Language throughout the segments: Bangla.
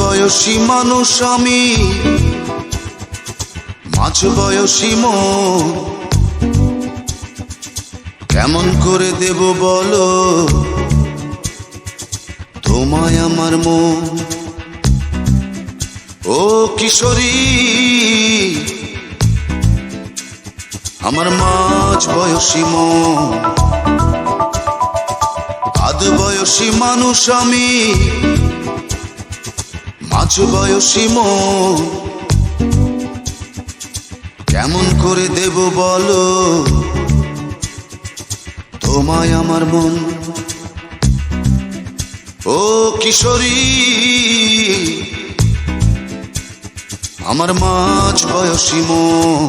বয়সী মানুষ আমি, মাঝ বয়সী মন, কেমন করে দেব বলো তোমায় আমার মন। ও কিশোরী আমার মাঝ বয়সী মন, আধ বয়সী মানুষ আমি, মাঝ বয়সী মন, কেমন করে দেব বলো তোমায় আমার মন। ও কিশোরী আমার মাঝ বয়সী মন,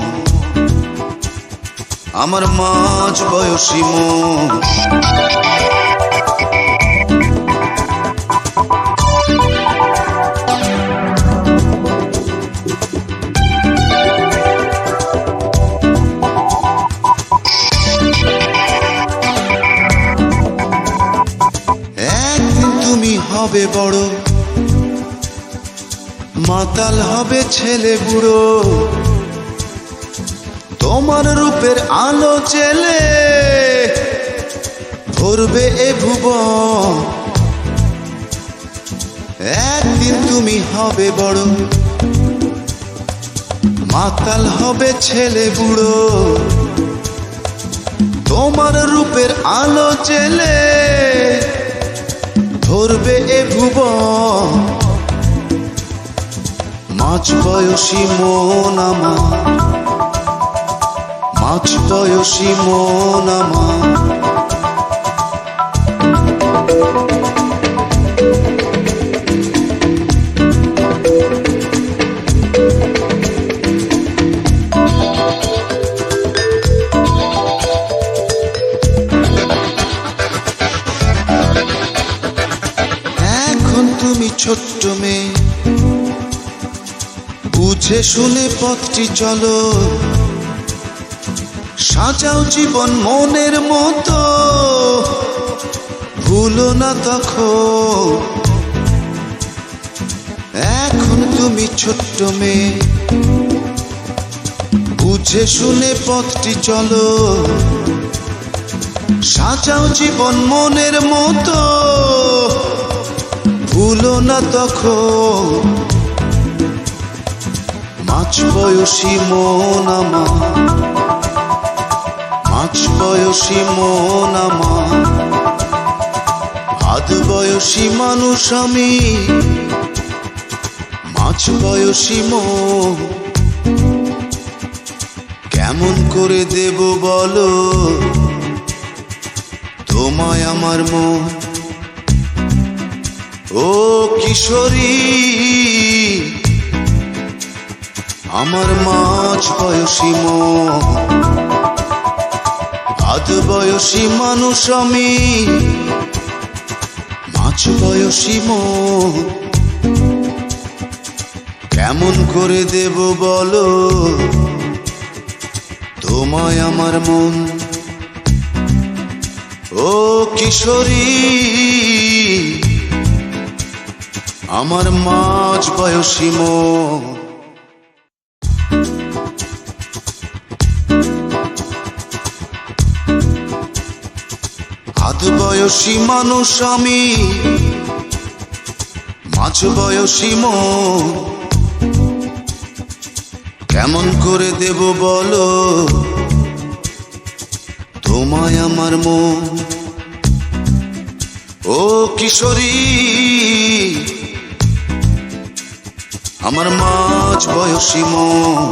আমার মাঝ বয়সী মন। একদিন তুমি হবে বড়, মাতাল হবে ছেলে বুড়ো, তোমার রূপের আলো জেলে ভরবে এ ভুবন। একদিন তুমি হবে বড়, মাতাল হবে ছেলে বুড়ো, তোমার রূপের আলো জেলে ধরবে এ ভুবন। মাঝ বয়সী মন আমার, মাঝ বয়সী মন আমার। এখন তুমি ছোট্ট মেয়ে, বুঝে শুনে পথটি চলো, সাজাও জীবন মনের মতো, ভুলো না তখন। এখন তুমি ছোট্ট মেয়ে, বুঝে শুনে পথটি চলো, সাজাও জীবন মনের মতো, ভুলো না তখন। মাঝ বয়সী মন আমার, মাঝ বয়সী মন আমার, আধ বয়সী মানুষ আমি, মাঝ বয়সী মন, কেমন করে দেব বলো তোমায় আমার মন। ও কিশোরী আমার মাঝ বয়সী মন, আধ বয়সী মানুষ আমি, মাঝ বয়সী মন, কেমন করে দেব বলো তোমায় আমার মন। ও কিশোরী আমার মাঝ বয়সী মন। আধ বয়সী মানুষ আমি, মাঝ বয়সী মন, কেমন করে দেব বলো তোমায় আমার মন। ও কিশোরী আমার মাঝ বয়সী মন।